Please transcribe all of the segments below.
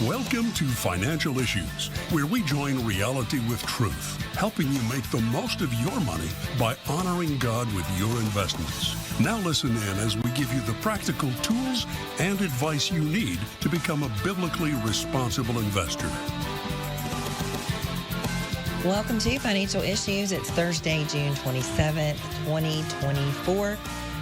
Welcome to Financial Issues, where we join reality with truth, helping you make the most of your money by honoring God with your investments. Now listen in as we give you the practical tools and advice you need to become a biblically responsible investor. Welcome to Financial Issues. It's Thursday, June 27th, 2024,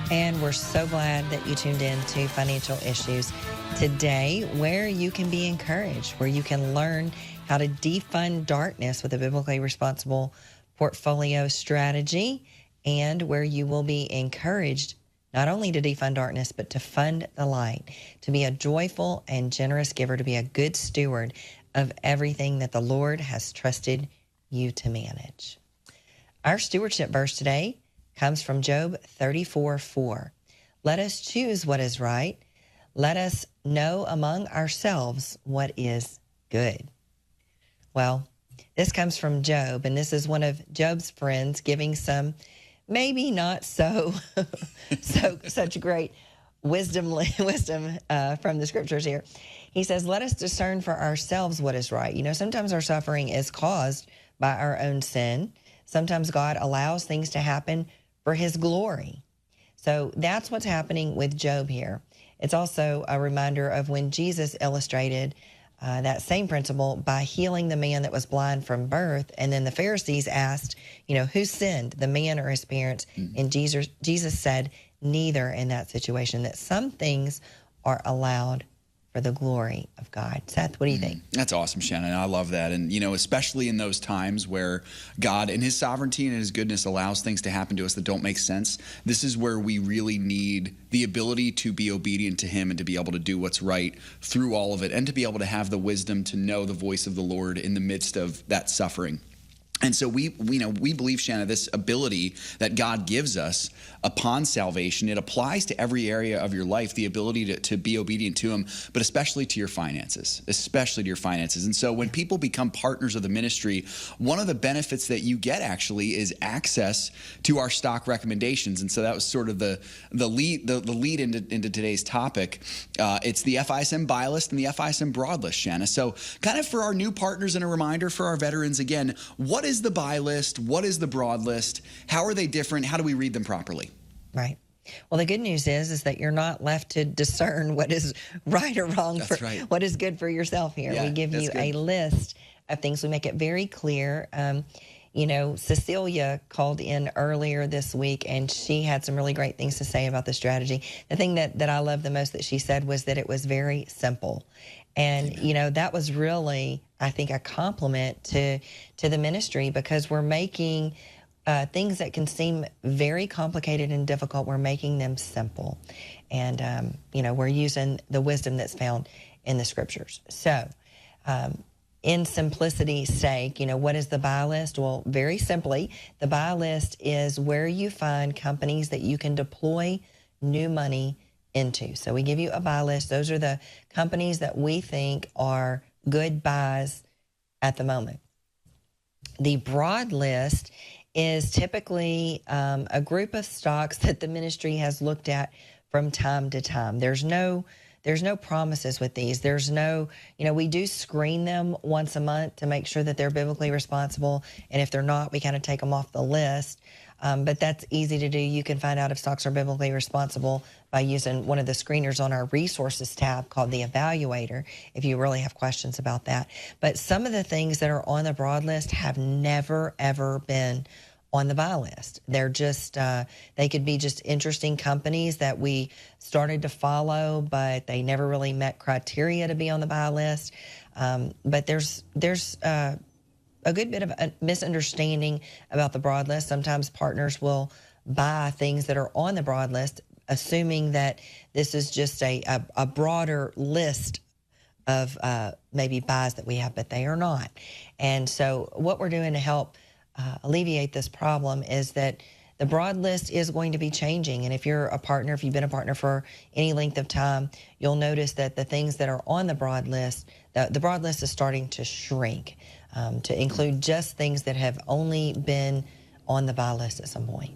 and we're so glad that you tuned in to Financial Issues today, where you can be encouraged, where you can learn how to defund darkness with a biblically responsible portfolio strategy, and where you will be encouraged not only to defund darkness, but to fund the light, to be a joyful and generous giver, to be a good steward of everything that the Lord has trusted you to manage. Our stewardship verse today comes from Job 34:4. Let us choose what is right. Let us know among ourselves what is good. Well, this comes from Job, and this is one of Job's friends giving some maybe not so such great wisdom from the scriptures here. He says, let us discern for ourselves what is right. You know, sometimes our suffering is caused by our own sin. Sometimes God allows things to happen for his glory. So that's what's happening with Job here. It's also a reminder of when Jesus illustrated that same principle by healing the man that was blind from birth. And then the Pharisees asked, who sinned, the man or his parents? And Jesus said, neither in that situation, that some things are allowed for the glory of God. Seth, what do you think? That's awesome, Shana. I love that. And, especially in those times where God in his sovereignty and his goodness allows things to happen to us that don't make sense, this is where we really need the ability to be obedient to him and to be able to do what's right through all of it, and to be able to have the wisdom to know the voice of the Lord in the midst of that suffering. And so we believe, Shana, this ability that God gives us upon salvation, it applies to every area of your life, the ability to be obedient to him, but especially to your finances, And so when people become partners of the ministry, one of the benefits that you get actually is access to our stock recommendations. And so that was sort of the lead into today's topic. It's the FISM buy list and the FISM broad list, Shana. So kind of for our new partners and a reminder for our veterans, again, what is the buy list? What is the broad list? How are they different? How do we read them properly? Right. Well, the good news is that you're not left to discern what is right or wrong, what is good for yourself here. Yeah, we give you a list of things. We make it very clear. Celia called in earlier this week, and she had some really great things to say about the strategy. The thing that I love the most that she said was that it was very simple. And, that was really, I think, a compliment to the ministry, because we're making things that can seem very complicated and difficult, we're making them simple. And, we're using the wisdom that's found in the scriptures. So, in simplicity's sake, what is the buy list? Well, very simply, the buy list is where you find companies that you can deploy new money into. So we give you a buy list. Those are the companies that we think are good buys at the moment. The broad list is typically a group of stocks that the ministry has looked at from time to time. There's no promises with these. There's no, we do screen them once a month to make sure that they're biblically responsible. And if they're not, we kind of take them off the list. But that's easy to do. You can find out if stocks are biblically responsible by using one of the screeners on our resources tab called the evaluator, if you really have questions about that. But some of the things that are on the broad list have never, ever been on the buy list. They're just, they could be just interesting companies that we started to follow, but they never really met criteria to be on the buy list. But there's a good bit of a misunderstanding about the broad list. Sometimes partners will buy things that are on the broad list, assuming that this is just a broader list of maybe buys that we have, but they are not. And so what we're doing to help alleviate this problem is that the broad list is going to be changing. And if you're a partner, if you've been a partner for any length of time, you'll notice that the things that are on the broad list, the broad list is starting to shrink to include just things that have only been on the buy list at some point.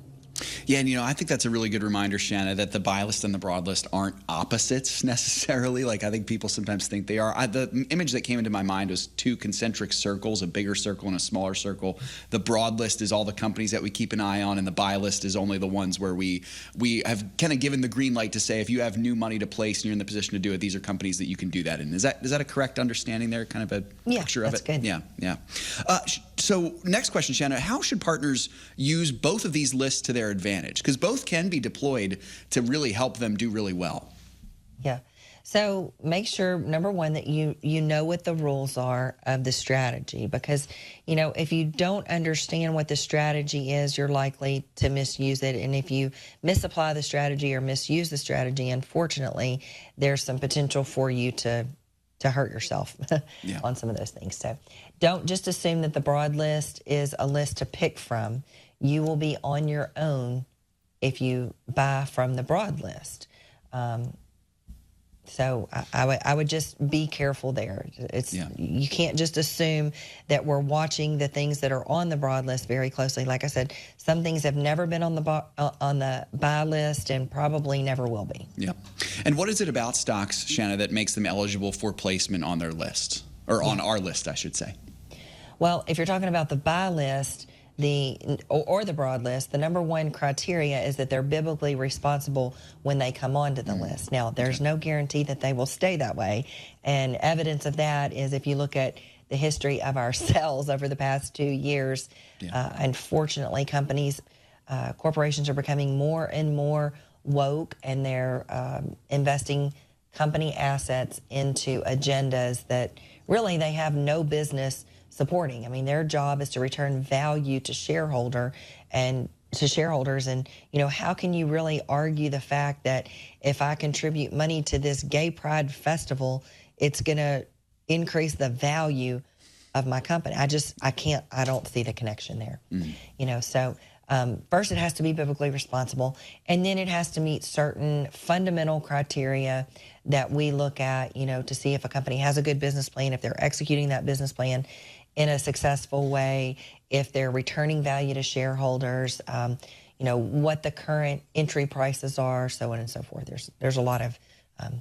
Yeah, and I think that's a really good reminder, Shana, that the buy list and the broad list aren't opposites necessarily. Like I think people sometimes think they are. The image that came into my mind was two concentric circles, a bigger circle and a smaller circle. The broad list is all the companies that we keep an eye on, and the buy list is only the ones where we have kind of given the green light to say if you have new money to place and you're in the position to do it, these are companies that you can do that in. Is that a correct understanding there? Kind of a picture of it? Good. Yeah. So next question, Shana, how should partners use both of these lists to their advantage? Because both can be deployed to really help them do really well. Yeah. So make sure, number one, that you know what the rules are of the strategy, because, if you don't understand what the strategy is, you're likely to misuse it. And if you misapply the strategy or misuse the strategy, unfortunately, there's some potential for you to hurt yourself on some of those things. So don't just assume that the broad list is a list to pick from. You will be on your own if you buy from the broad list. So I would just be careful there. You can't just assume that we're watching the things that are on the broad list very closely. Like I said, some things have never been on the buy list and probably never will be. Yeah. And what is it about stocks, Shana, that makes them eligible for placement on their list, or on our list, I should say? Well, if you're talking about the buy list, or the broad list, the number one criteria is that they're biblically responsible when they come onto the list. Now, there's no guarantee that they will stay that way, and evidence of that is if you look at the history of our sales over the past 2 years. Unfortunately, corporations are becoming more and more woke, and they're investing company assets into agendas that really they have no business supporting. I mean, their job is to return value to shareholders, and how can you really argue the fact that if I contribute money to this gay pride festival, it's going to increase the value of my company? I don't see the connection there. So first it has to be biblically responsible, and then it has to meet certain fundamental criteria that we look at, to see if a company has a good business plan, if they're executing that business plan in a successful way, if they're returning value to shareholders, what the current entry prices are, so on and so forth. There's a lot of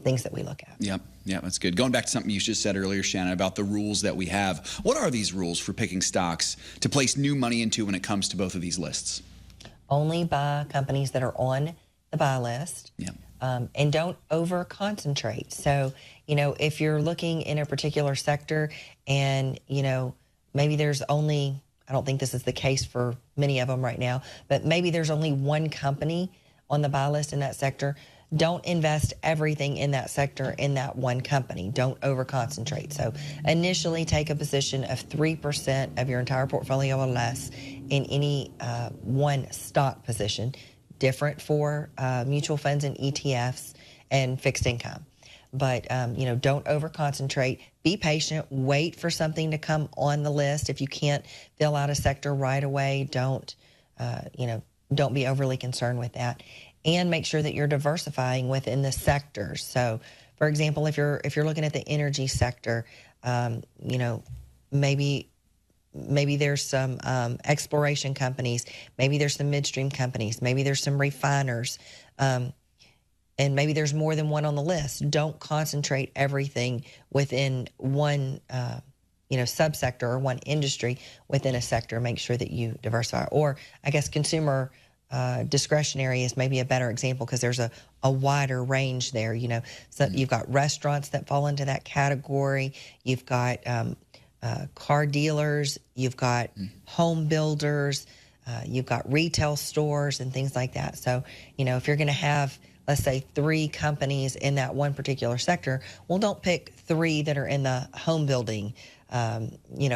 things that we look at. Yeah, that's good. Going back to something you just said earlier, Shana, about the rules that we have. What are these rules for picking stocks to place new money into when it comes to both of these lists? Only buy companies that are on the buy list. And don't over concentrate. So, if you're looking in a particular sector and, maybe there's only, I don't think this is the case for many of them right now, but maybe there's only one company on the buy list in that sector, don't invest everything in that sector in that one company. Don't over concentrate. So initially take a position of 3% of your entire portfolio or less in any one stock position, different for mutual funds and ETFs and fixed income. But, don't over concentrate. Be patient. Wait for something to come on the list. If you can't fill out a sector right away, don't be overly concerned with that. And make sure that you're diversifying within the sectors. So, for example, if you're looking at the energy sector, maybe there's some exploration companies, maybe there's some midstream companies, maybe there's some refiners, and maybe there's more than one on the list. Don't concentrate everything within one, subsector or one industry within a sector. Make sure that you diversify. Or I guess consumer discretionary is maybe a better example because there's a wider range there. So you've got restaurants that fall into that category. You've got car dealers. You've got home builders. You've got retail stores and things like that. So, if you're going to have, let's say, 3 companies in that one particular sector, well, don't pick 3 that are in the home building,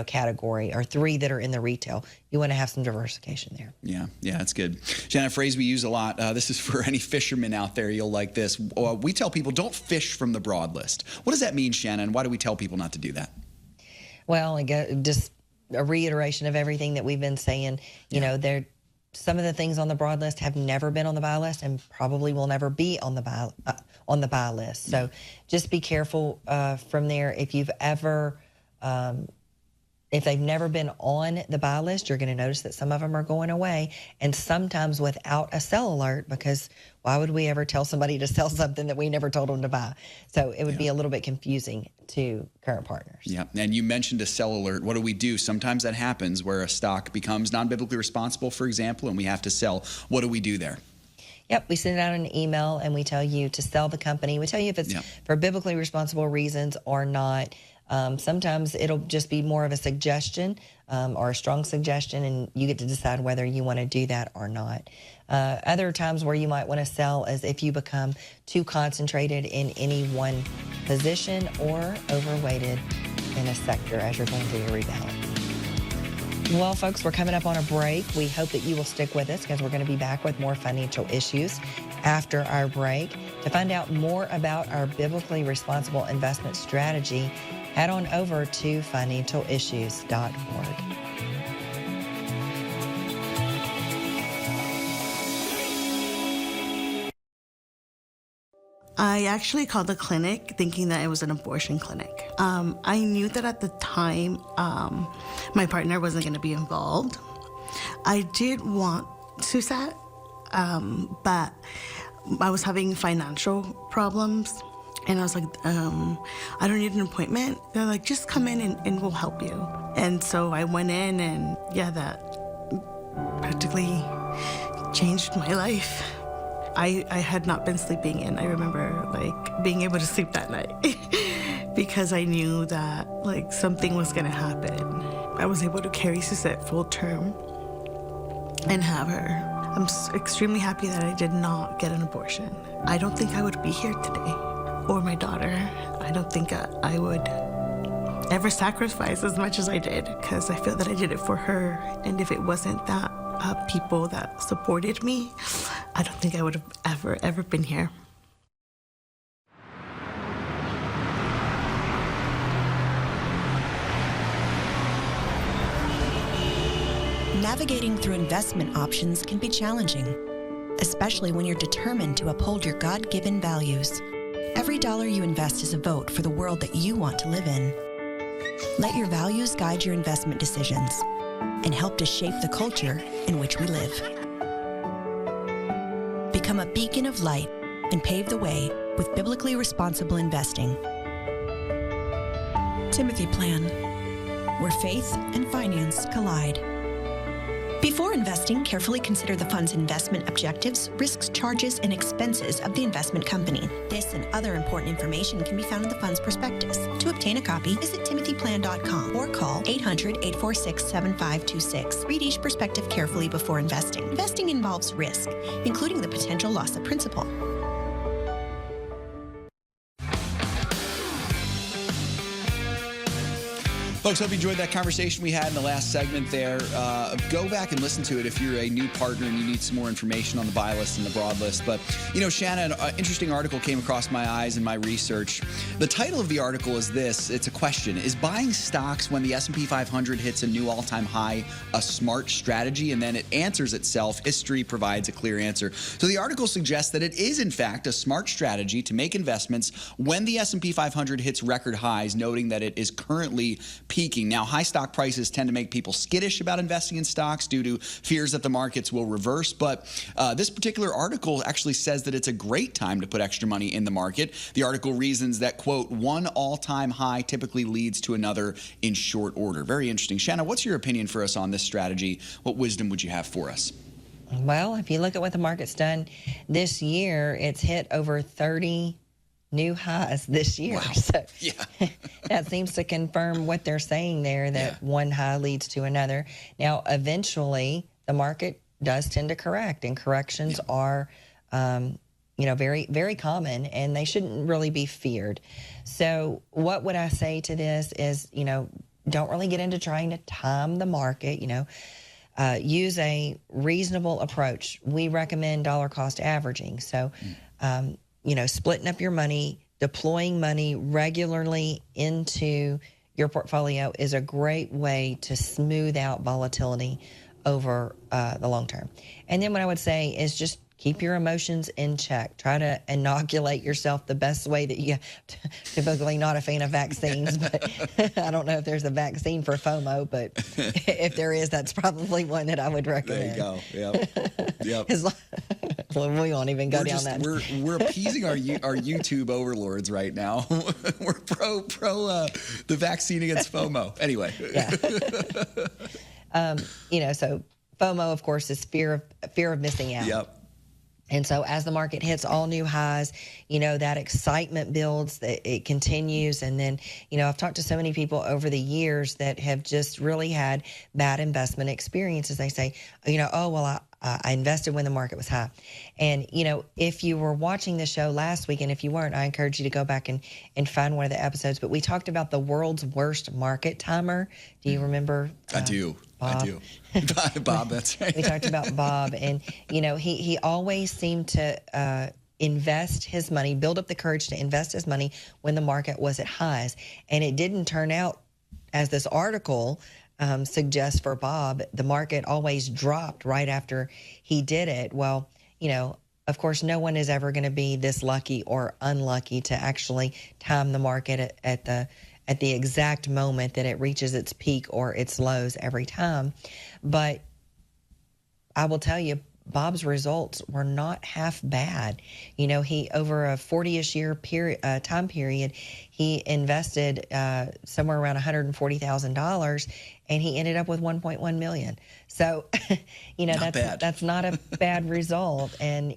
category, or 3 that are in the retail. You want to have some diversification there. Yeah, that's good. Shana, a phrase we use a lot. This is for any fishermen out there. You'll like this. We tell people don't fish from the broad list. What does that mean, Shana, and why do we tell people not to do that? Well, just a reiteration of everything that we've been saying. Some of the things on the broad list have never been on the buy list and probably will never be on the buy list. So just be careful from there. If you've ever if they've never been on the buy list, you're going to notice that some of them are going away, and sometimes without a sell alert, because why would we ever tell somebody to sell something that we never told them to buy? So it would be a little bit confusing to current partners. Yeah, and you mentioned a sell alert. What do we do? Sometimes that happens where a stock becomes non-biblically responsible, for example, and we have to sell. What do we do there? Yep, we send out an email and we tell you to sell the company. We tell you if it's for biblically responsible reasons or not. Sometimes it'll just be more of a suggestion or a strong suggestion, and you get to decide whether you want to do that or not. Other times where you might want to sell is if you become too concentrated in any one position or overweighted in a sector as you're going through your rebalance. Well, folks, we're coming up on a break. We hope that you will stick with us because we're going to be back with more financial issues after our break. To find out more about our biblically responsible investment strategy, head on over to financialissues.org. I actually called the clinic thinking that it was an abortion clinic. I knew that at the time my partner wasn't going to be involved. I did want Suzette, but I was having financial problems. And I was like, I don't need an appointment. They're like, just come in and we'll help you. And so I went in, and that practically changed my life. I had not been sleeping in. I remember being able to sleep that night because I knew that something was gonna happen. I was able to carry Suzette full term and have her. I'm extremely happy that I did not get an abortion. I don't think I would be here today, or my daughter. I don't think I would ever sacrifice as much as I did, because I feel that I did it for her. And if it wasn't that people that supported me, I don't think I would have ever been here. Navigating through investment options can be challenging, especially when you're determined to uphold your God-given values. Every dollar you invest is a vote for the world that you want to live in. Let your values guide your investment decisions and help to shape the culture in which we live. Become a beacon of light and pave the way with biblically responsible investing. Timothy Plan, where faith and finance collide. Before investing, carefully consider the fund's investment objectives, risks, charges, and expenses of the investment company. This and other important information can be found in the fund's prospectus. To obtain a copy, visit timothyplan.com or call 800-846-7526. Read each prospectus carefully before investing. Investing involves risk, including the potential loss of principal. Folks, hope you enjoyed that conversation we had in the last segment there. Go back and listen to it if you're a new partner and you need some more information on the buy list and the broad list. But, Shana, an interesting article came across my eyes in my research. The title of the article is this. It's a question. Is buying stocks when the S&P 500 hits a new all-time high a smart strategy? And then it answers itself. History provides a clear answer. So the article suggests that it is, in fact, a smart strategy to make investments when the S&P 500 hits record highs, noting that it is currently peaking. Now, high stock prices tend to make people skittish about investing in stocks due to fears that the markets will reverse. But this particular article actually says that it's a great time to put extra money in the market. The article reasons that, quote, one all-time high typically leads to another in short order. Very interesting. Shana, what's your opinion for us on this strategy? What wisdom would you have for us? Well, if you look at what the market's done this year, it's hit over 30 new highs this year. Wow. So yeah. that seems to confirm what they're saying there, that one high leads to another. Now, eventually, the market does tend to correct, and corrections are, very, very common, and they shouldn't really be feared. So what would I say to this is, don't really get into trying to time the market, use a reasonable approach. We recommend dollar cost averaging. So, splitting up your money, deploying money regularly into your portfolio is a great way to smooth out volatility over the long term. And then what I would say is just keep your emotions in check. Try to inoculate yourself the best way that you. Typically, not a fan of vaccines, but I don't know if there's a vaccine for FOMO. But if there is, that's probably one that I would recommend. There you go. Yep. Well, we won't even go down that. We're appeasing our YouTube overlords right now. We're pro the vaccine against FOMO. Anyway. Yeah. So FOMO, of course, is fear of missing out. Yep. And so as the market hits all new highs, that excitement builds, that it continues. And then, I've talked to so many people over the years that have just really had bad investment experiences. They say, I invested when the market was high. And, if you were watching the show last week, and if you weren't, I encourage you to go back and find one of the episodes. But we talked about the world's worst market timer. Do you remember? I do. Bob? I do. Bob, that's right. We talked about Bob, and, he always seemed to invest his money, build up the courage to invest his money when the market was at highs. And it didn't turn out, as this article suggests for Bob, the market always dropped right after he did it. Well, of course, no one is ever going to be this lucky or unlucky to actually time the market at the exact moment that it reaches its peak or its lows every time. But I will tell you, Bob's results were not half bad. He, over a 40-ish year time period, he invested somewhere around $140,000, and he ended up with $1.1 million. So, that's not a bad result. And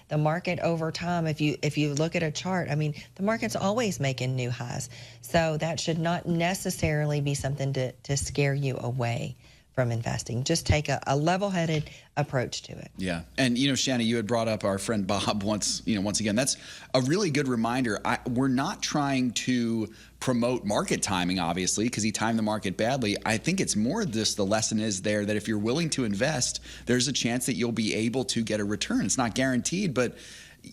the market over time, if you look at a chart, the market's always making new highs. So that should not necessarily be something to scare you away from investing. Just take a level-headed approach to it. Yeah. And, Shana, you had brought up our friend Bob once again. That's a really good reminder. We're not trying to promote market timing, obviously, because he timed the market badly. I think it's more just the lesson is there that if you're willing to invest, there's a chance that you'll be able to get a return. It's not guaranteed, but,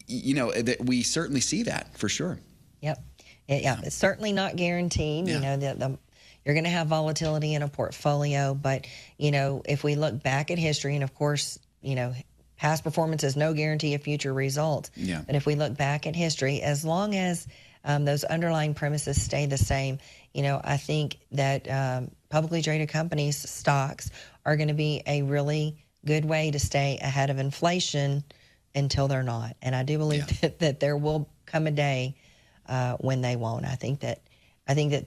that we certainly see that for sure. Yep. Yeah. It's certainly not guaranteed. Yeah. You're going to have volatility in a portfolio, but, if we look back at history, and of course, past performance is no guarantee of future results. Yeah. But if we look back at history, as long as those underlying premises stay the same, I think that publicly traded companies, stocks, are going to be a really good way to stay ahead of inflation until they're not. And I do believe that there will come a day when they won't. I think that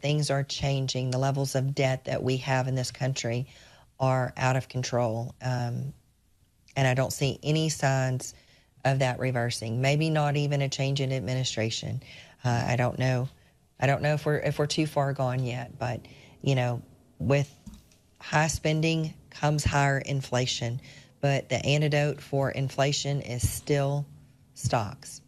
things are changing. The levels of debt that we have in this country are out of control. And I don't see any signs of that reversing. Maybe not even a change in administration. I don't know. I don't know if we're too far gone yet, but with high spending comes higher inflation. But the antidote for inflation is still stocks.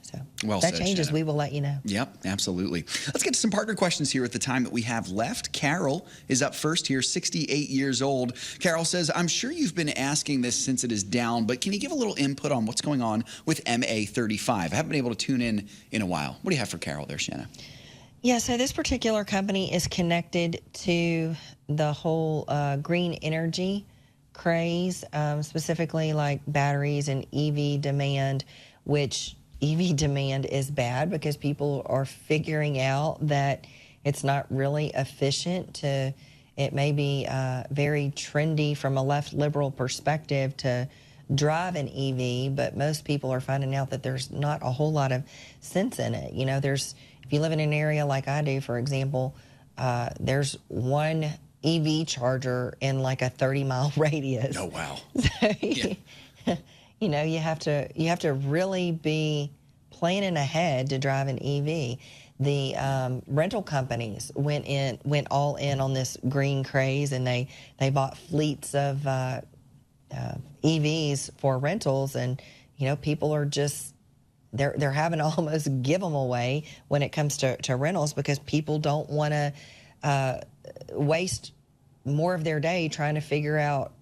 So well that said, changes, Shana. we will let you know. Yep, absolutely. Let's get to some partner questions here at the time that we have left. Carol is up first here, 68 years old. Carol says, I'm sure you've been asking this since it is down, but can you give a little input on what's going on with MA35? I haven't been able to tune in a while. What do you have for Carol there, Shana? Yeah, so this particular company is connected to the whole green energy craze, specifically like batteries and EV demand, which EV demand is bad because people are figuring out that it's not really efficient it may be very trendy from a left liberal perspective to drive an EV, but most people are finding out that there's not a whole lot of sense in it. If you live in an area like I do, for example, there's one EV charger in like a 30-mile radius. Oh, wow. So, Yeah. you have to really be planning ahead to drive an EV. The rental companies went all in on this green craze, and they bought fleets of EVs for rentals, and people are just they're having to almost give them away when it comes to rentals because people don't want to waste more of their day trying to figure out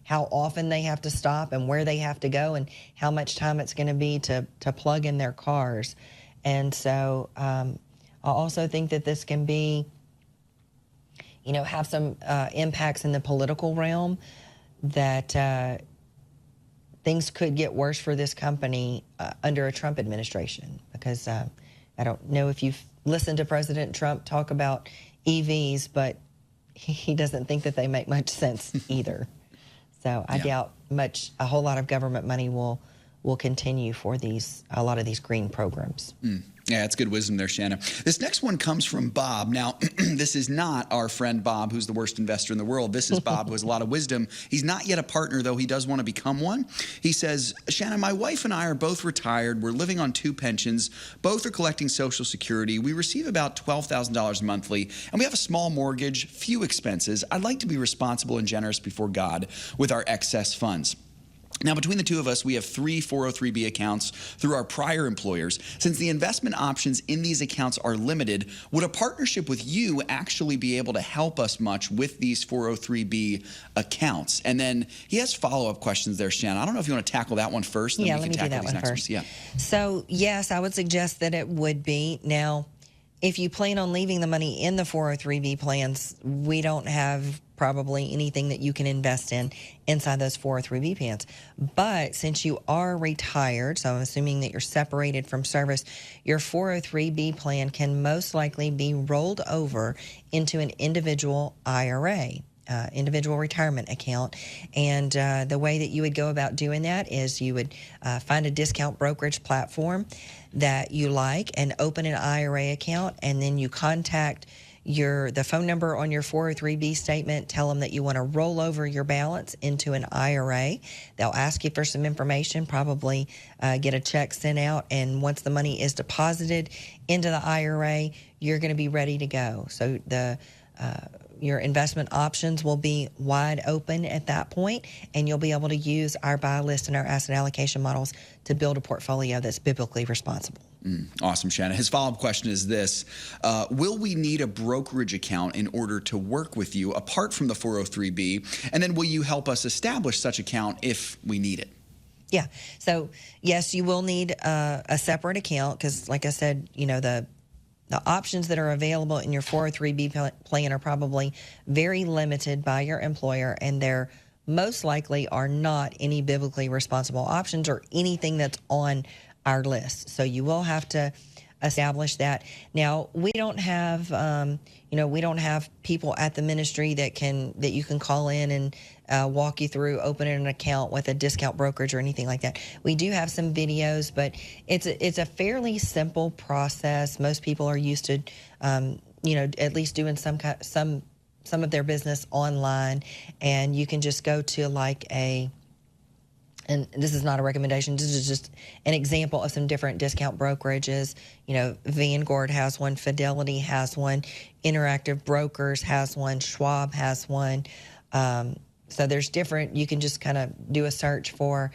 how often they have to stop and where they have to go and how much time it's going to be to plug in their cars. And so I also think that this can be, have some impacts in the political realm that things could get worse for this company under a Trump administration, because I don't know if you've listened to President Trump talk about EVs, but he doesn't think that they make much sense either. So I doubt a whole lot of government money will continue for a lot of these green programs. Yeah, it's good wisdom there, Shana. This next one comes from Bob. Now, this is not our friend Bob, who's the worst investor in the world. This is Bob, who has a lot of wisdom. He's not yet a partner, though he does want to become one. He says, Shana, my wife and I are both retired. We're living on 2 pensions. Both are collecting Social Security. We receive about $12,000 monthly, and we have a small mortgage, few expenses. I'd like to be responsible and generous before God with our excess funds. Now, between the two of us, we have 3 403B accounts through our prior employers. Since the investment options in these accounts are limited, would a partnership with you actually be able to help us much with these 403B accounts? And then he has follow-up questions there, Shana. I don't know if you want to tackle that one first. Then yeah, we let me can do tackle that these one next first. ones. Yeah. So, yes, I would suggest that it would be. Now, if you plan on leaving the money in the 403B plans, we don't have probably anything that you can invest in inside those 403B plans. But since you are retired, so I'm assuming that you're separated from service, your 403B plan can most likely be rolled over into an individual IRA. Individual retirement account. And the way that you would go about doing that is you would find a discount brokerage platform that you like and open an IRA account, and then you contact the phone number on your 403B statement, tell them that you want to roll over your balance into an IRA. They'll ask you for some information, probably get a check sent out, and once the money is deposited into the IRA, you're going to be ready to go. So your investment options will be wide open at that point, and you'll be able to use our buy list and our asset allocation models to build a portfolio that's biblically responsible. Awesome, Shana. His follow-up question is this. Will we need a brokerage account in order to work with you apart from the 403B? And then will you help us establish such account if we need it? Yeah. So, yes, you will need a separate account because, like I said, the options that are available in your 403B plan are probably very limited by your employer, and they're most likely are not any biblically responsible options or anything that's on our list. So you will have to establish that. Now, we don't have, we don't have people at the ministry that you can call in and walk you through opening an account with a discount brokerage or anything like that. We do have some videos, but it's a fairly simple process. Most people are used to, at least doing some of their business online, and you can just go to and this is not a recommendation, this is just an example of some different discount brokerages. Vanguard has one, Fidelity has one, Interactive Brokers has one, Schwab has one. So there's different, you can just kind of do a search for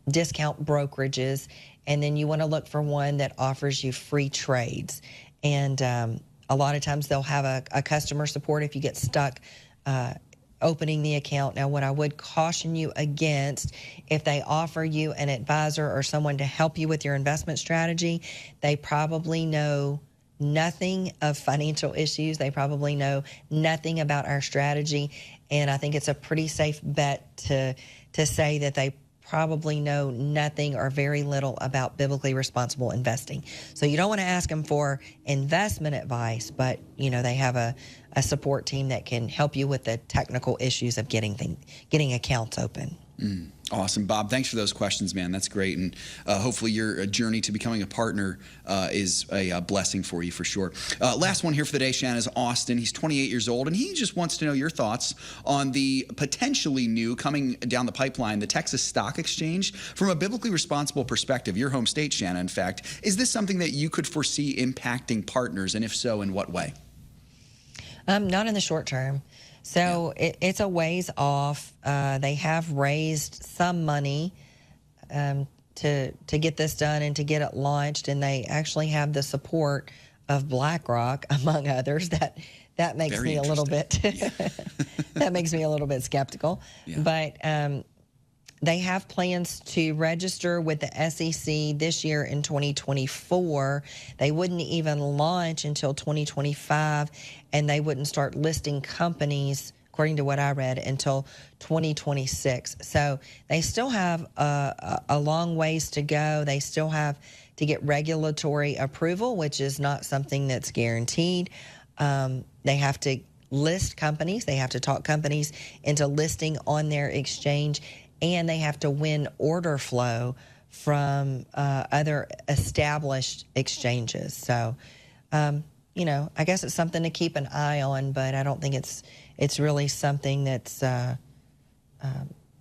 discount brokerages, and then you want to look for one that offers you free trades. And a lot of times they'll have a customer support if you get stuck opening the account. Now, what I would caution you against, if they offer you an advisor or someone to help you with your investment strategy, they probably know nothing of financial issues. They probably know nothing about our strategy. And I think it's a pretty safe bet to say that they probably know nothing or very little about biblically responsible investing. So you don't want to ask them for investment advice, but they have a support team that can help you with the technical issues of getting accounts open. Awesome, Bob. Thanks for those questions, man. That's great. And hopefully your journey to becoming a partner is a blessing for you for sure. Last one here for the day, Shana, is Austin. He's 28 years old, and he just wants to know your thoughts on the potentially new, coming down the pipeline, the Texas Stock Exchange. From a biblically responsible perspective, your home state, Shana, in fact, is this something that you could foresee impacting partners? And if so, in what way? Not in the short term. So it's a ways off. They have raised some money to get this done and to get it launched, and they actually have the support of BlackRock, among others. That makes me a little bit that makes me a little bit skeptical. Yeah. But they have plans to register with the SEC this year in 2024. They wouldn't even launch until 2025, and they wouldn't start listing companies, according to what I read, until 2026. So they still have a long ways to go. They still have to get regulatory approval, which is not something that's guaranteed. They have to list companies. They have to talk companies into listing on their exchange, and they have to win order flow from other established exchanges. So, you know, I guess it's something to keep an eye on, but I don't think it's really something that's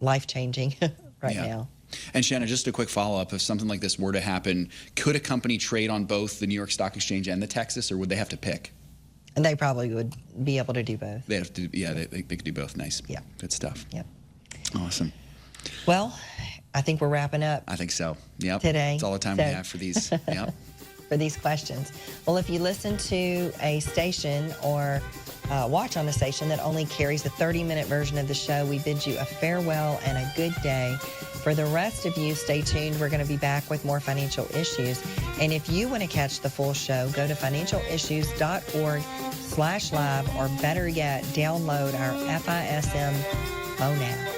life-changing right now. And Shana, just a quick follow-up. If something like this were to happen, could a company trade on both the New York Stock Exchange and the Texas, or would they have to pick? And they probably would be able to do both. They have to, yeah, they could do both. Nice. Yeah. Good stuff. Yep. Awesome. Well, I think we're wrapping up. I think so. Yep. Today. That's all the time we have for these. Yep. For these questions. Well, if you listen to a station or watch on a station that only carries the 30-minute version of the show, we bid you a farewell and a good day. For the rest of you, stay tuned. We're going to be back with more financial issues. And if you want to catch the full show, go to financialissues.org/live, or better yet, download our FISM phone app.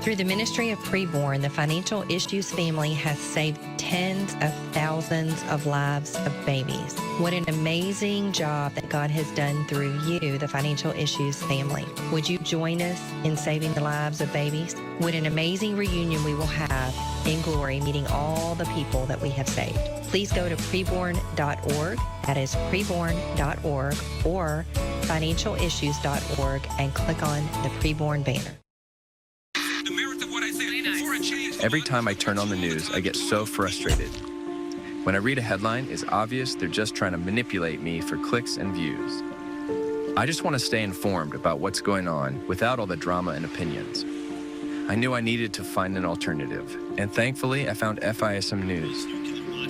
Through the ministry of Preborn, the Financial Issues family has saved tens of thousands of lives of babies. What an amazing job that God has done through you, the Financial Issues family. Would you join us in saving the lives of babies? What an amazing reunion we will have in glory, meeting all the people that we have saved. Please go to preborn.org, that is preborn.org, or financialissues.org, and click on the Preborn banner. Every time I turn on the news, I get so frustrated. When I read a headline, it's obvious they're just trying to manipulate me for clicks and views. I just want to stay informed about what's going on without all the drama and opinions. I knew I needed to find an alternative, and thankfully I found FISM News.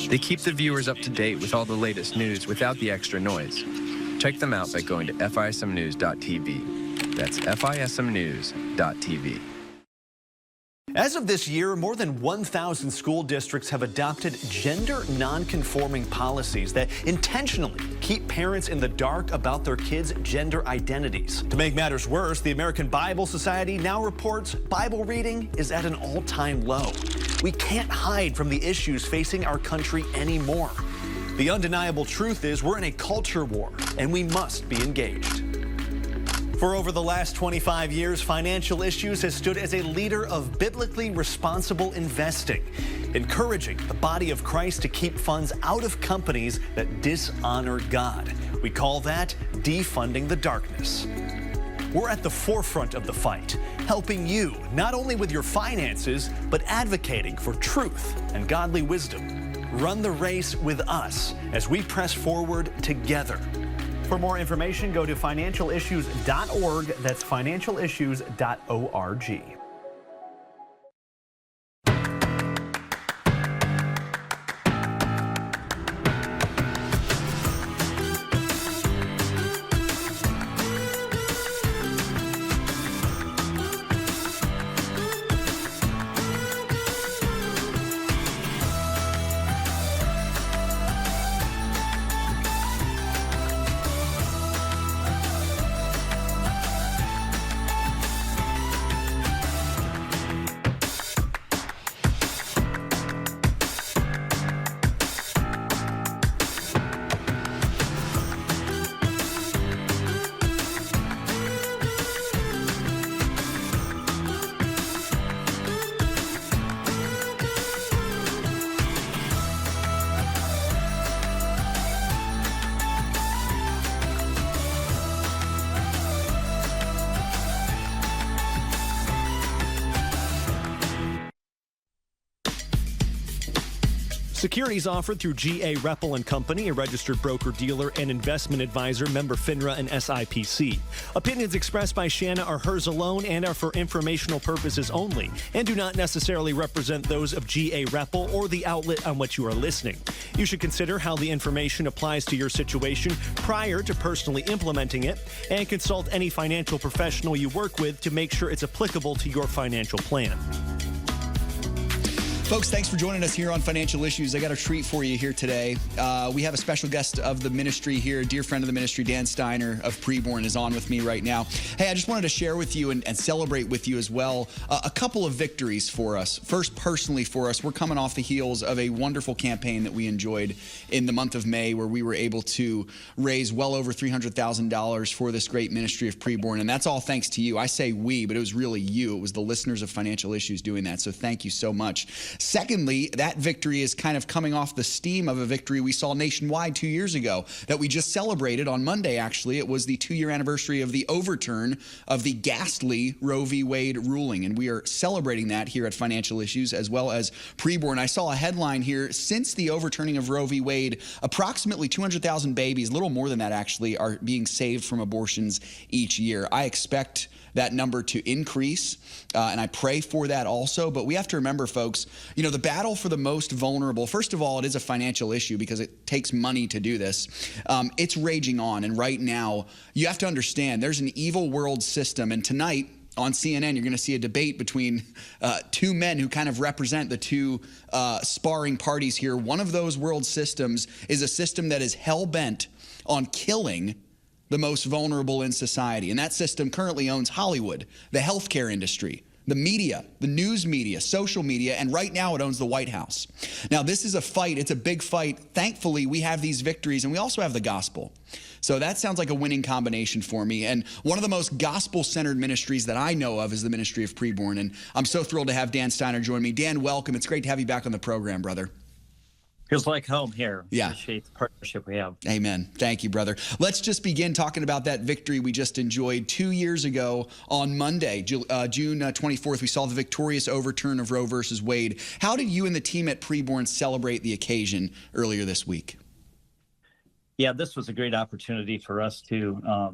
They keep the viewers up to date with all the latest news without the extra noise. Check them out by going to FISMnews.tv. That's FISMnews.tv. As of this year, more than 1,000 school districts have adopted gender non-conforming policies that intentionally keep parents in the dark about their kids' gender identities. To make matters worse, the American Bible Society now reports Bible reading is at an all-time low. We can't hide from the issues facing our country anymore. The undeniable truth is we're in a culture war, and we must be engaged. For over the last 25 years, Financial Issues has stood as a leader of biblically responsible investing, encouraging the body of Christ to keep funds out of companies that dishonor God. We call that defunding the darkness. We're at the forefront of the fight, helping you not only with your finances, but advocating for truth and godly wisdom. Run the race with us as we press forward together. For more information, go to financialissues.org. That's financialissues.org. Securities offered through G.A. Reppel & Company, a registered broker-dealer and investment advisor, member FINRA and SIPC. Opinions expressed by Shana are hers alone and are for informational purposes only and do not necessarily represent those of G.A. Reppel or the outlet on which you are listening. You should consider how the information applies to your situation prior to personally implementing it and consult any financial professional you work with to make sure it's applicable to your financial plan. Folks, thanks for joining us here on Financial Issues. I got a treat for you here today. We have a special guest of the ministry here, a dear friend of the ministry, Dan Steiner of Preborn, is on with me right now. Hey, I just wanted to share with you and celebrate with you as well a couple of victories for us. First, personally for us, we're coming off the heels of a wonderful campaign that we enjoyed in the month of May, where we were able to raise well over $300,000 for this great ministry of Preborn. And that's all thanks to you. I say we, but it was really you. It was the listeners of Financial Issues doing that. So thank you so much. Secondly, that victory is kind of coming off the steam of a victory we saw nationwide 2 years ago that we just celebrated on Monday, actually. It was the 2-year anniversary of the overturn of the ghastly Roe v. Wade ruling, and we are celebrating that here at Financial Issues as well as Preborn. I saw a headline here: since the overturning of Roe v. Wade, approximately 200,000 babies, a little more than that actually, are being saved from abortions each year. I expect that number to increase, and I pray for that also. But we have to remember, folks, you know, the battle for the most vulnerable, first of all, it is a financial issue because it takes money to do this. It's raging on, and right now, you have to understand there's an evil world system, and tonight on CNN, you're going to see a debate between two men who kind of represent the two sparring parties here. One of those world systems is a system that is hell-bent on killing the most vulnerable in society. And that system currently owns Hollywood, the healthcare industry, the media, the news media, social media, and right now it owns the White House. Now, this is a fight. It's a big fight. Thankfully, we have these victories, and we also have the gospel. So that sounds like a winning combination for me. And one of the most gospel-centered ministries that I know of is the ministry of Preborn. And I'm so thrilled to have Dan Steiner join me. Dan, welcome. It's great to have you back on the program, brother. Feels like home here. Yeah. Appreciate the partnership we have. Amen. Thank you, brother. Let's just begin talking about that victory we just enjoyed 2 years ago on Monday, June 24th. We saw the victorious overturn of Roe versus Wade. How did you and the team at Preborn celebrate the occasion earlier this week? Yeah, this was a great opportunity for us to,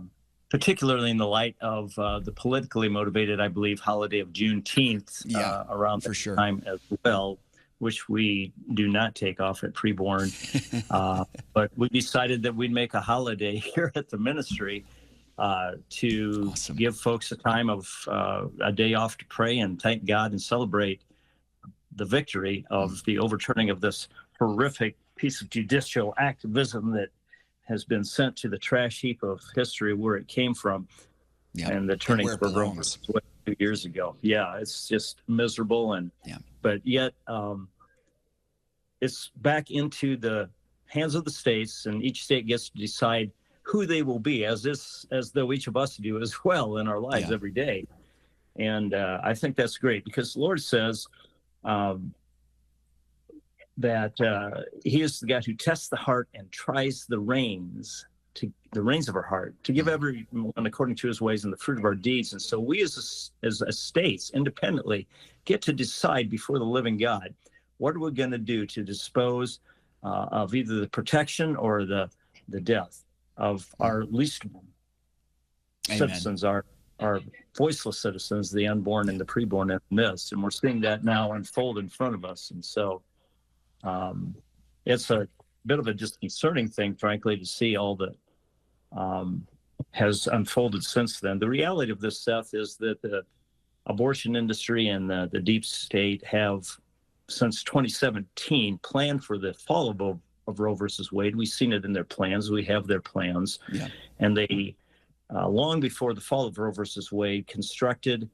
particularly in the light of the politically motivated, I believe, holiday of Juneteenth around that time as well, which we do not take off at Preborn. But we decided that we'd make a holiday here at the ministry to give folks a time of a day off to pray and thank God and celebrate the victory of the overturning of this horrific piece of judicial activism that has been sent to the trash heap of history where it came from. And the turning for Roe versus Wade 2 years ago. Yeah, it's just miserable, and but yet it's back into the hands of the states, and each state gets to decide who they will be, as though each of us do as well in our lives every day. And I think that's great, because the Lord says that he is the God who tests the heart and tries the reins of our heart, to give everyone according to his ways and the fruit of our deeds. And so we as states independently get to decide before the living God, what are we going to do to dispose of either the protection or the death of our least citizens, our voiceless citizens, the unborn and the preborn in the midst. And we're seeing that now unfold in front of us. And so it's a bit of a disconcerting thing, frankly, to see all that has unfolded since then. The reality of this, Seth, is that the abortion industry and the deep state have, since 2017, planned for the fall of Roe versus Wade. We've seen it in their plans. We have their plans. And they, long before the fall of Roe versus Wade, constructed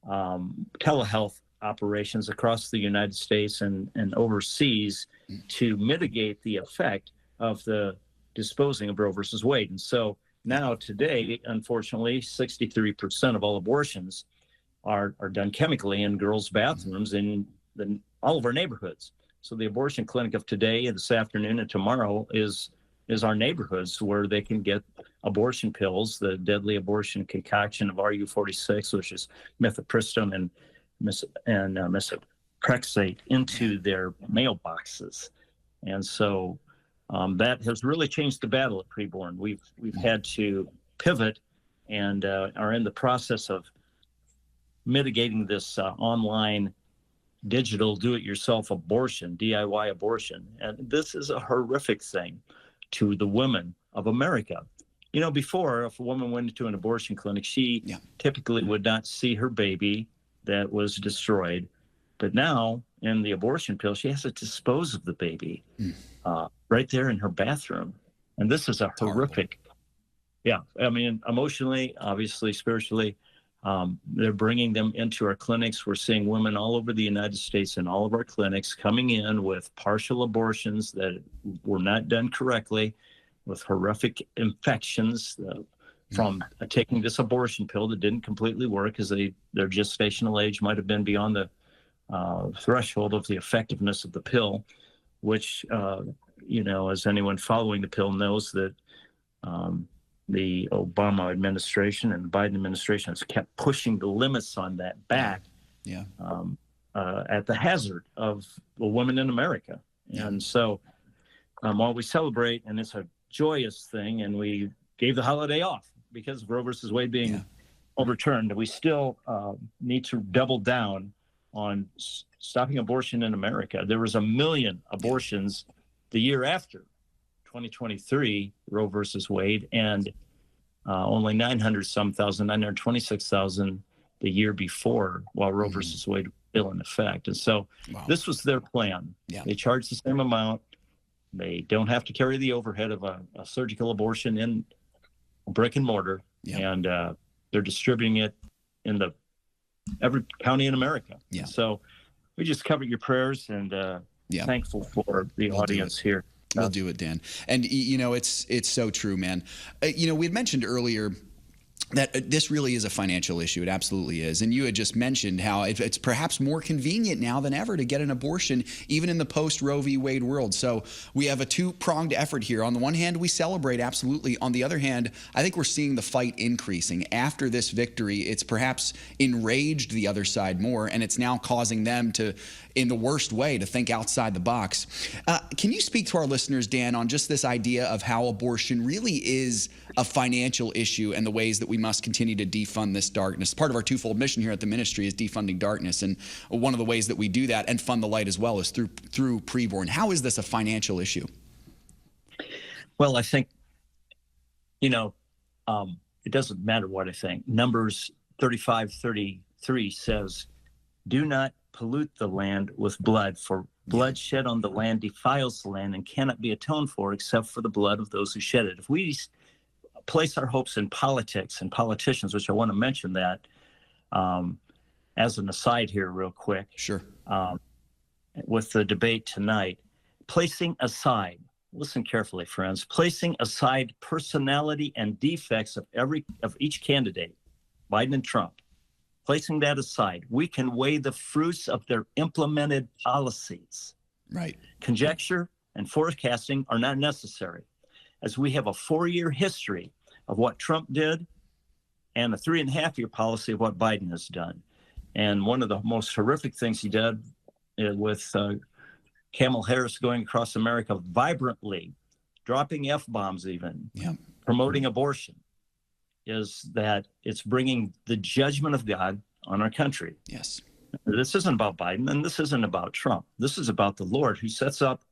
telehealth operations across the United States and overseas to mitigate the effect of the disposing of Roe versus Wade. And so now today, unfortunately, 63% of all abortions are done chemically in girls' bathrooms in all of our neighborhoods. So the abortion clinic of today and this afternoon and tomorrow is our neighborhoods, where they can get abortion pills, the deadly abortion concoction of RU46, which is mifepristone and methotrexate, into their mailboxes. And so that has really changed the battle at Preborn. We've had to pivot and are in the process of mitigating this online digital do-it-yourself abortion, DIY abortion. And this is a horrific thing to the women of America. You know, before, if a woman went into an abortion clinic, she typically would not see her baby that was destroyed. But now, in the abortion pill, she has to dispose of the baby right there in her bathroom. And this is a horrific, I mean, emotionally, obviously, spiritually, they're bringing them into our clinics. We're seeing women all over the United States in all of our clinics coming in with partial abortions that were not done correctly, with horrific infections from taking this abortion pill that didn't completely work because their gestational age might have been beyond the threshold of the effectiveness of the pill, which, as anyone following the pill knows that the Obama administration and the Biden administration has kept pushing the limits on that back at the hazard of the women in America. And so while we celebrate, and it's a joyous thing, and we gave the holiday off because of Roe versus Wade being overturned, we still need to double down on stopping abortion in America. There was 1 million abortions the year after 2023 Roe versus Wade, and only 926,000 the year before, while Roe versus Wade was still in effect. And so this was their plan. They charge the same amount. They don't have to carry the overhead of a surgical abortion in brick and mortar, and they're distributing it in every county in America. So we just covered your prayers, and thankful for the audience here. We'll do it, Dan. And, it's so true, man. We had mentioned earlier that this really is a financial issue. It absolutely is. And you had just mentioned how it's perhaps more convenient now than ever to get an abortion, even in the post-Roe v. Wade world. So we have a two-pronged effort here. On the one hand, we celebrate, absolutely. On the other hand, I think we're seeing the fight increasing. After this victory, it's perhaps enraged the other side more, and it's now causing them to, in the worst way, to think outside the box. Can you speak to our listeners, Dan, on just this idea of how abortion really is a financial issue and the ways that we must continue to defund this darkness? Part of our twofold mission here at the ministry is defunding darkness, and one of the ways that we do that and fund the light as well is through preborn. How is this a financial issue? Well, I think, it doesn't matter what I think. Numbers 35:33 says, "Do not pollute the land with blood, for blood shed on the land defiles the land and cannot be atoned for except for the blood of those who shed it." If we place our hopes in politics and politicians, which I want to mention that as an aside here real quick. Sure. With the debate tonight, placing aside, listen carefully, friends, placing aside personality and defects of each candidate, Biden and Trump, placing that aside, we can weigh the fruits of their implemented policies. Right. Conjecture and forecasting are not necessary, as we have a 4-year history of what Trump did and a 3.5-year policy of what Biden has done. And one of the most horrific things he did with Kamala Harris going across America vibrantly, dropping F-bombs even, promoting abortion, is that it's bringing the judgment of God on our country. Yes. This isn't about Biden, and this isn't about Trump. This is about the Lord, who sets up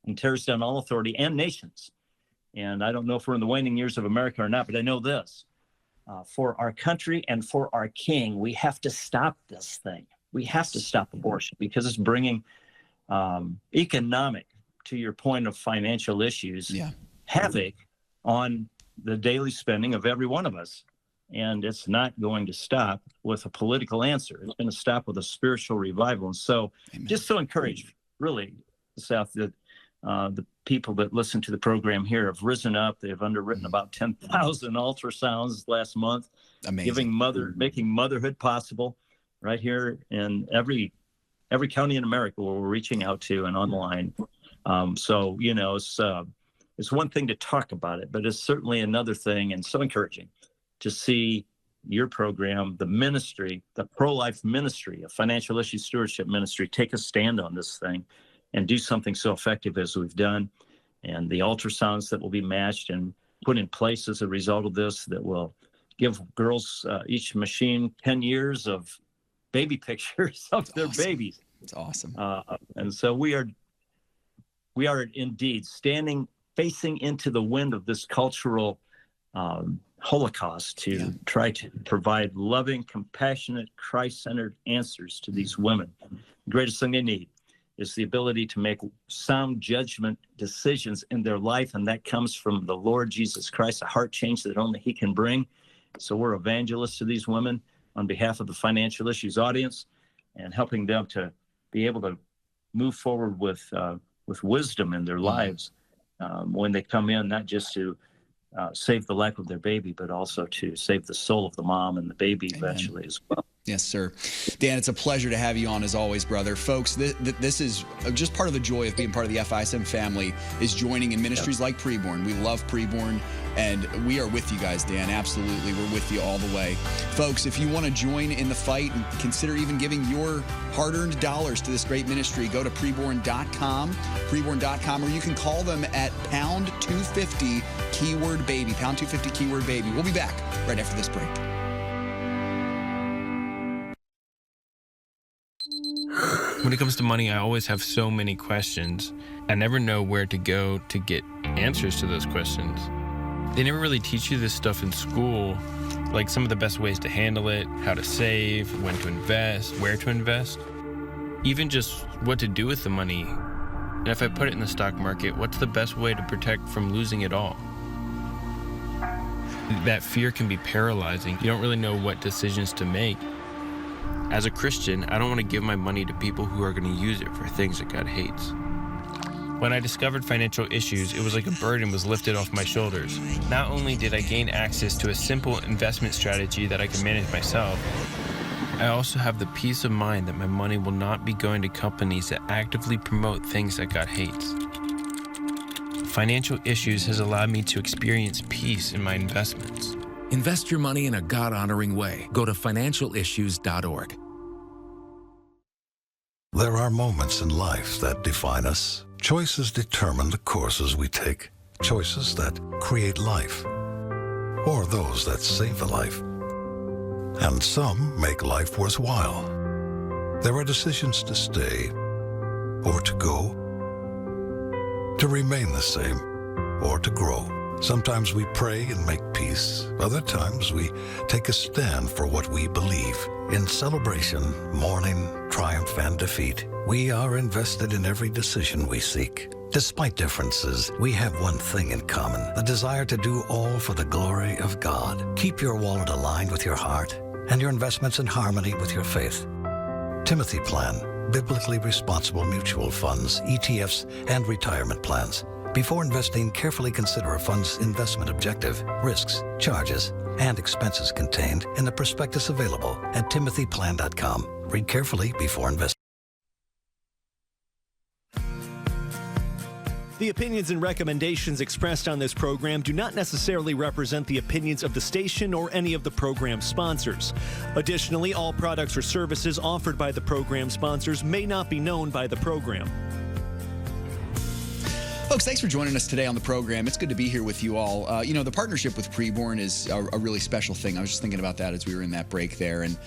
and tears down all authority and nations. And I don't know if we're in the waning years of America or not, but I know this. For our country and for our king, we have to stop this thing. We have to stop abortion because it's bringing economic, to your point of financial issues, havoc on the daily spending of every one of us. And it's not going to stop with a political answer. It's going to stop with a spiritual revival. And so just so encouraged, really, Seth, that the people that listen to the program here have risen up. They've underwritten about 10,000 ultrasounds last month. Amazing. Making motherhood possible right here in every county in America where we're reaching out to and online. So, it's one thing to talk about it, but it's certainly another thing, and so encouraging to see your program, the ministry, the pro-life ministry, a financial issue stewardship ministry, take a stand on this thing and do something so effective as we've done. And the ultrasounds that will be matched and put in place as a result of this that will give girls, each machine, 10 years of baby pictures of their babies. It's awesome. And so we are indeed facing into the wind of this cultural holocaust to try to provide loving, compassionate, Christ-centered answers to these women. The greatest thing they need. is the ability to make sound judgment decisions in their life, and that comes from the Lord Jesus Christ, a heart change that only he can bring. So we're evangelists to these women on behalf of the Financial Issues audience, and helping them to be able to move forward with wisdom in their lives when they come in, not just to save the life of their baby, but also to save the soul of the mom and the baby eventually as well. Yes, sir. Dan, it's a pleasure to have you on as always, brother. Folks, this is just part of the joy of being part of the FISM family, is joining in ministries like Preborn. We love Preborn, and we are with you guys, Dan. Absolutely. We're with you all the way. Folks, if you want to join in the fight and consider even giving your hard-earned dollars to this great ministry, go to preborn.com, or you can call them at pound 250 keyword baby, pound 250 keyword baby. We'll be back right after this break. When it comes to money, I always have so many questions. I never know where to go to get answers to those questions. They never really teach you this stuff in school, like some of the best ways to handle it, how to save, when to invest, where to invest, even just what to do with the money. And if I put it in the stock market, what's the best way to protect from losing it all? That fear can be paralyzing. You don't really know what decisions to make. As a Christian, I don't want to give my money to people who are going to use it for things that God hates. When I discovered Financial Issues, it was like a burden was lifted off my shoulders. Not only did I gain access to a simple investment strategy that I can manage myself, I also have the peace of mind that my money will not be going to companies that actively promote things that God hates. Financial Issues has allowed me to experience peace in my investments. Invest your money in a God-honoring way. Go to financialissues.org. There are moments in life that define us. Choices determine the courses we take. Choices that create life, or those that save a life. And some make life worthwhile. There are decisions to stay or to go, to remain the same or to grow. Sometimes we pray and make peace. Other times we take a stand for what we believe. In celebration, mourning, triumph, and defeat, we are invested in every decision we seek. Despite differences, we have one thing in common: the desire to do all for the glory of God. Keep your wallet aligned with your heart and your investments in harmony with your faith. Timothy Plan, biblically responsible mutual funds, ETFs, and retirement plans. Before investing, carefully consider a fund's investment objective, risks, charges, and expenses contained in the prospectus available at timothyplan.com. Read carefully before investing. The opinions and recommendations expressed on this program do not necessarily represent the opinions of the station or any of the program sponsors. Additionally, all products or services offered by the program sponsors may not be known by the program. Folks, thanks for joining us today on the program. It's good to be here with you all. The partnership with Preborn is a really special thing. I was just thinking about that as we were in that break there. And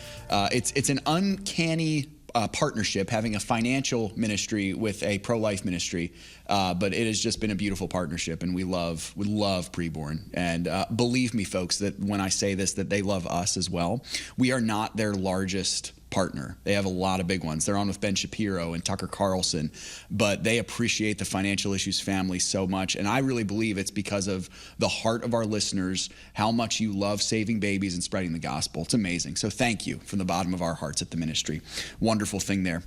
it's an uncanny partnership, having a financial ministry with a pro-life ministry. But it has just been a beautiful partnership, and we love Preborn. And believe me, folks, that when I say this, that they love us as well. We are not their largest partner. They have a lot of big ones. They're on with Ben Shapiro and Tucker Carlson, but they appreciate the Financial Issues family so much. And I really believe it's because of the heart of our listeners, how much you love saving babies and spreading the gospel. It's amazing. So thank you from the bottom of our hearts at the ministry. Wonderful thing there.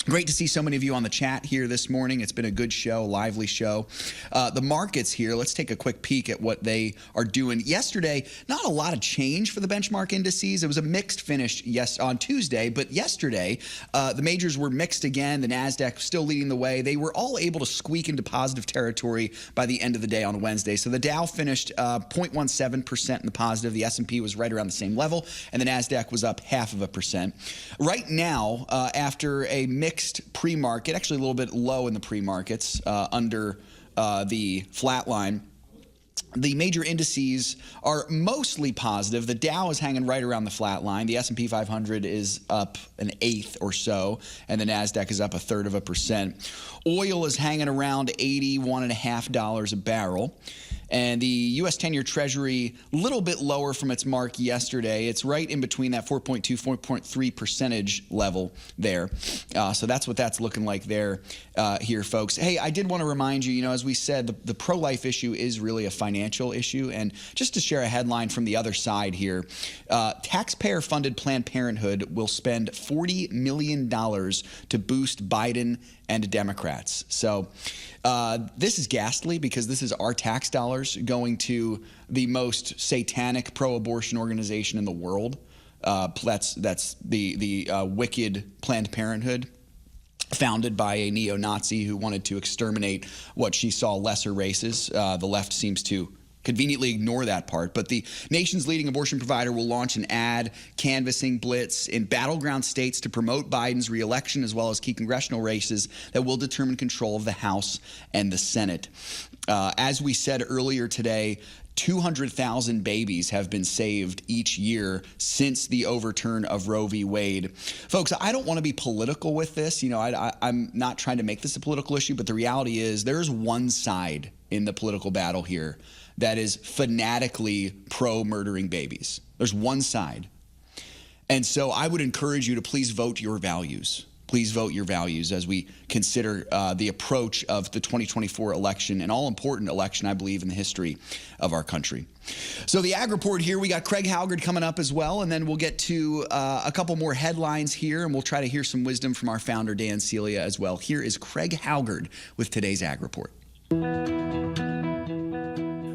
Great to see so many of you on the chat here this morning. It's been a good show, lively show. The markets here, let's take a quick peek at what they are doing. Yesterday, not a lot of change for the benchmark indices. It was a mixed finish on Tuesday, but yesterday, the majors were mixed again. The NASDAQ still leading the way. They were all able to squeak into positive territory by the end of the day on Wednesday. So the Dow finished 0.17% in the positive. The S&P was right around the same level, and the NASDAQ was up 0.5%. Right now, after a mixed pre-market, actually a little bit low in the pre-markets, under the flat line, the major indices are mostly positive. The Dow is hanging right around the flat line. The S&P 500 is up 1/8 or so, and the NASDAQ is up 1/3%. Oil is hanging around $81.50 a barrel. And the U.S. 10-year Treasury, a little bit lower from its mark yesterday. It's right in between that 4.2, 4.3 percentage level there. So that's what that's looking like there here, folks. Hey, I did want to remind you, as we said, the pro-life issue is really a financial issue. And just to share a headline from the other side here, taxpayer-funded Planned Parenthood will spend $40 million to boost Biden and Democrats. So this is ghastly because this is our tax dollars going to the most satanic pro-abortion organization in the world. That's the wicked Planned Parenthood, founded by a neo-Nazi who wanted to exterminate what she saw lesser races. The left seems to conveniently ignore that part. But the nation's leading abortion provider will launch an ad canvassing blitz in battleground states to promote Biden's reelection, as well as key congressional races that will determine control of the House and the Senate. As we said earlier today, 200,000 babies have been saved each year since the overturn of Roe v. Wade. Folks, I don't want to be political with this. I'm not trying to make this a political issue, but the reality is there's one side in the political battle here that is fanatically pro-murdering babies. There's one side. And so I would encourage you to please vote your values. Please vote your values as we consider the approach of the 2024 election, an all-important election, I believe, in the history of our country. So the Ag Report here, we got Craig Halgard coming up as well, and then we'll get to a couple more headlines here, and we'll try to hear some wisdom from our founder, Dan Celia, as well. Here is Craig Halgard with today's Ag Report.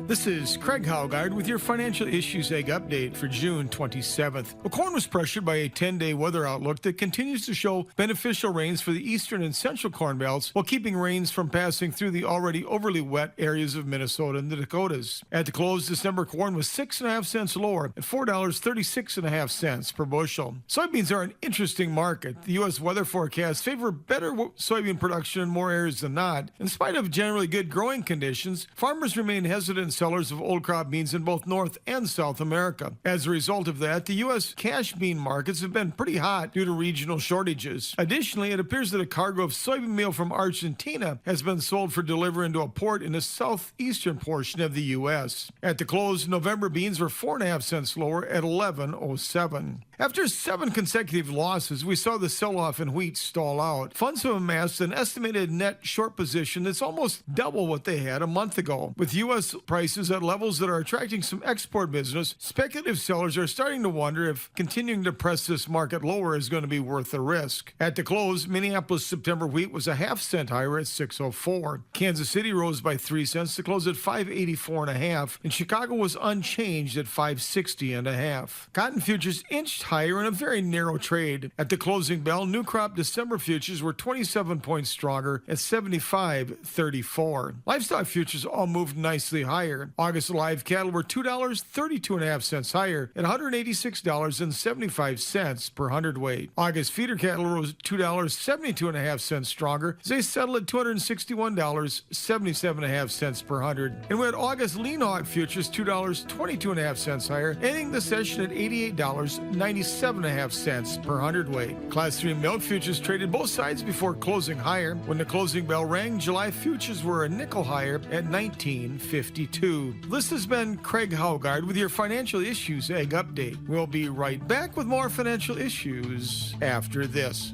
This is Craig Halgard with your Financial Issues Egg Update for June 27th. Well, corn was pressured by a 10-day weather outlook that continues to show beneficial rains for the eastern and central corn belts, while keeping rains from passing through the already overly wet areas of Minnesota and the Dakotas. At the close, December corn was 6.5 cents lower at $4.36.5 per bushel. Soybeans are an interesting market. The U.S. weather forecasts favor better soybean production in more areas than not. In spite of generally good growing conditions, farmers remain hesitant sellers of old crop beans in both North and South America. As a result of that, the U.S. cash bean markets have been pretty hot due to regional shortages. Additionally, it appears that a cargo of soybean meal from Argentina has been sold for delivery into a port in the southeastern portion of the U.S. At the close, November beans were 4.5 cents lower at $11.07. After 7 consecutive losses, we saw the sell-off in wheat stall out. Funds have amassed an estimated net short position that's almost double what they had a month ago. With U.S. prices at levels that are attracting some export business, speculative sellers are starting to wonder if continuing to press this market lower is going to be worth the risk. At the close, Minneapolis September wheat was a half cent higher at $6.04. Kansas City rose by 3 cents to close at $5.84.5, and Chicago was unchanged at $5.60.5. Cotton futures inched higher in a very narrow trade. At the closing bell, new crop December futures were 27 points stronger at 75.34. Livestock futures all moved nicely higher. August live cattle were $2.32.5 higher at $186.75 per hundredweight. August feeder cattle rose $2.72.5 stronger as they settled at $261.77.5 per hundred. And we had August lean hog futures $2.22.5 higher, ending the session at $88.97.5 per hundredweight. Class 3 milk futures traded both sides before closing higher. When the closing bell rang, July futures were a nickel higher at $19.52. This has been Craig Halgard with your Financial Issues Egg Update. We'll be right back with more financial issues after this.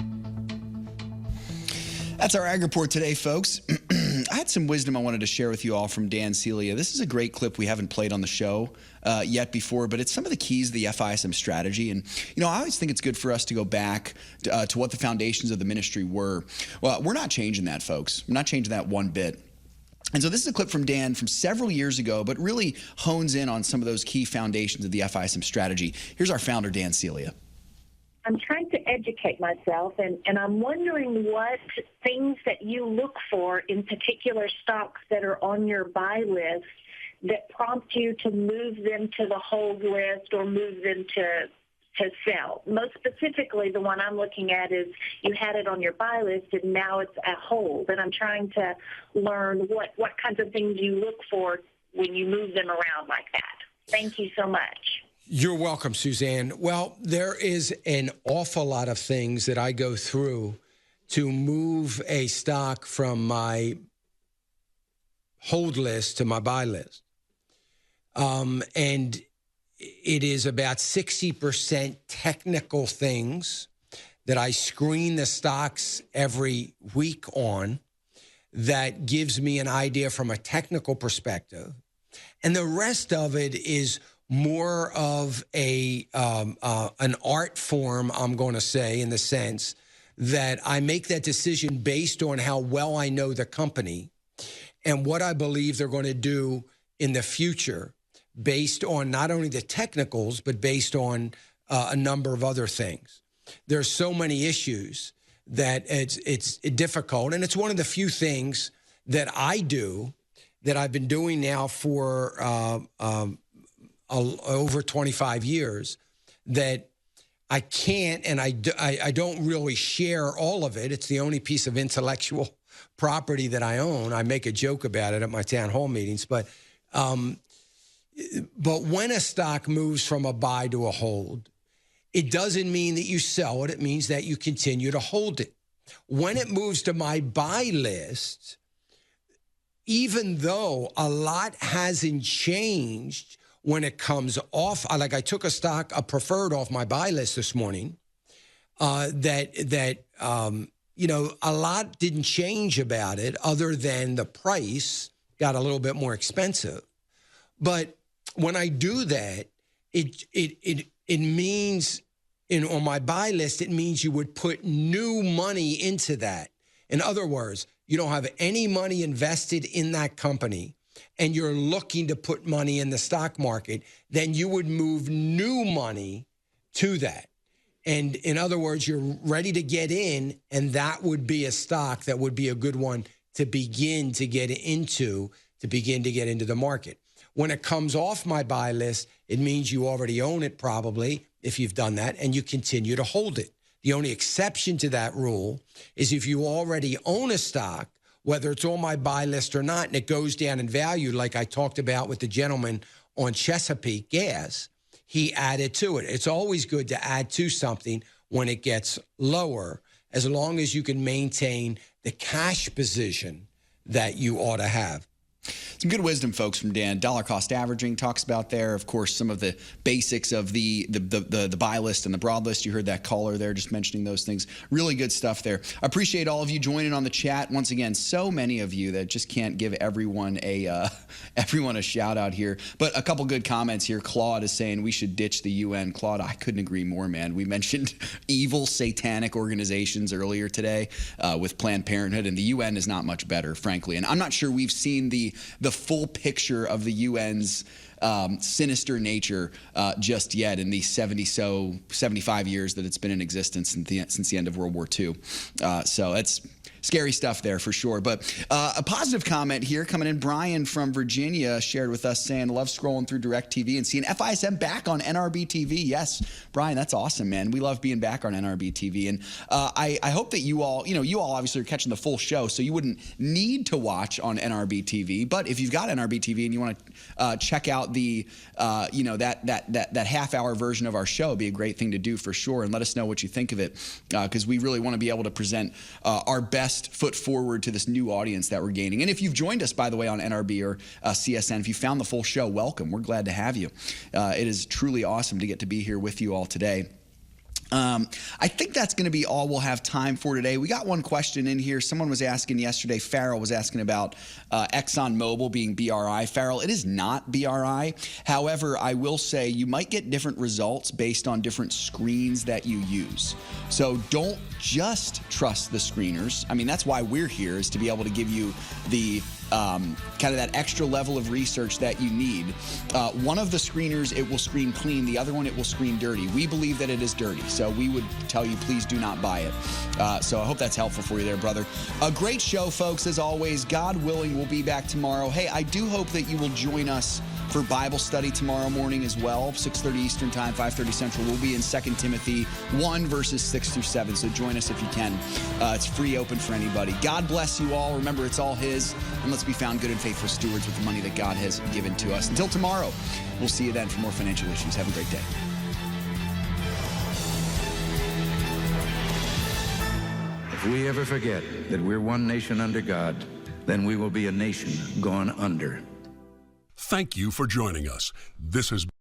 That's our Ag Report today, folks. I had some wisdom I wanted to share with you all from Dan Celia. This is a great clip we haven't played on the show yet before, but it's some of the keys of the FISM strategy. And, I always think it's good for us to go back to what the foundations of the ministry were. Well, we're not changing that, folks. We're not changing that one bit. And so this is a clip from Dan from several years ago, but really hones in on some of those key foundations of the FISM strategy. Here's our founder, Dan Celia. I'm trying to educate myself, and I'm wondering what things that you look for in particular stocks that are on your buy list that prompt you to move them to the hold list or move them to sell. Most specifically, the one I'm looking at is you had it on your buy list and now it's a hold, and I'm trying to learn what kinds of things you look for when you move them around like that. Thank you so much. You're welcome, Suzanne. Well, there is an awful lot of things that I go through to move a stock from my hold list to my buy list. And it is about 60% technical things that I screen the stocks every week on that gives me an idea from a technical perspective. And the rest of it is more of an art form, I'm going to say, in the sense that I make that decision based on how well I know the company and what I believe they're going to do in the future, based on not only the technicals, but based on a number of other things. There's so many issues that it's difficult. And it's one of the few things that I do that I've been doing now for over 25 years that I can't, and I don't really share all of it. It's the only piece of intellectual property that I own. I make a joke about it at my town hall meetings, but when a stock moves from a buy to a hold, it doesn't mean that you sell it. It means that you continue to hold it. When it moves to my buy list, even though a lot hasn't changed when it comes off, like I took a preferred off my buy list this morning, a lot didn't change about it other than the price got a little bit more expensive. But when I do that, it means, on my buy list, it means you would put new money into that. In other words, you don't have any money invested in that company and you're looking to put money in the stock market, then you would move new money to that. And in other words, you're ready to get in, and that would be a stock that would be a good one to begin to get into the market. When it comes off my buy list, it means you already own it probably, if you've done that, and you continue to hold it. The only exception to that rule is if you already own a stock, whether it's on my buy list or not, and it goes down in value, like I talked about with the gentleman on Chesapeake Gas, he added to it. It's always good to add to something when it gets lower, as long as you can maintain the cash position that you ought to have. Some good wisdom, folks, from Dan. Dollar cost averaging talks about there. Of course, some of the basics of the buy list and the broad list. You heard that caller there just mentioning those things. Really good stuff there. I appreciate all of you joining on the chat. Once again, so many of you that just can't give everyone a shout out here. But a couple good comments here. Claude is saying we should ditch the UN. Claude, I couldn't agree more, man. We mentioned evil satanic organizations earlier today with Planned Parenthood, and the UN is not much better, frankly. And I'm not sure we've seen the full picture of the UN's sinister nature just yet in the 75 years that it's been in existence since the end of World War II. So it's scary stuff there for sure. But a positive comment here coming in. Brian from Virginia shared with us saying, love scrolling through DirecTV and seeing FISM back on NRB TV. Yes, Brian, that's awesome, man. We love being back on NRB TV. And I hope that you all obviously are catching the full show, so you wouldn't need to watch on NRB TV. But if you've got NRB TV and you want to check out the, that half-hour version of our show, it'd be a great thing to do for sure. And let us know what you think of it, because we really want to be able to present our best foot forward to this new audience that we're gaining. And if you've joined us, by the way, on NRB or CSN, if you found the full show, welcome. We're glad to have you. It is truly awesome to get to be here with you all today. I think that's going to be all we'll have time for today. We got one question in here. Someone was asking yesterday, Farrell was asking about ExxonMobil being BRI. Farrell, it is not BRI. However, I will say you might get different results based on different screens that you use. So don't just trust the screeners. I mean, that's why we're here, is to be able to give you the kind of that extra level of research that you need. One of the screeners, it will screen clean. The other one, it will screen dirty. We believe that it is dirty, so we would tell you, please do not buy it. So I hope that's helpful for you there, brother. A great show, folks, as always. God willing, we'll be back tomorrow. Hey, I do hope that you will join us for Bible study tomorrow morning as well, 6:30 Eastern Time, 5:30 Central. We'll be in 2 Timothy 1, verses 6 through 7, so join us if you can. It's free, open for anybody. God bless you all. Remember, it's all His, and let's be found good and faithful stewards with the money that God has given to us. Until tomorrow, we'll see you then for more financial issues. Have a great day. If we ever forget that we're one nation under God, then we will be a nation gone under. Thank you for joining us. This has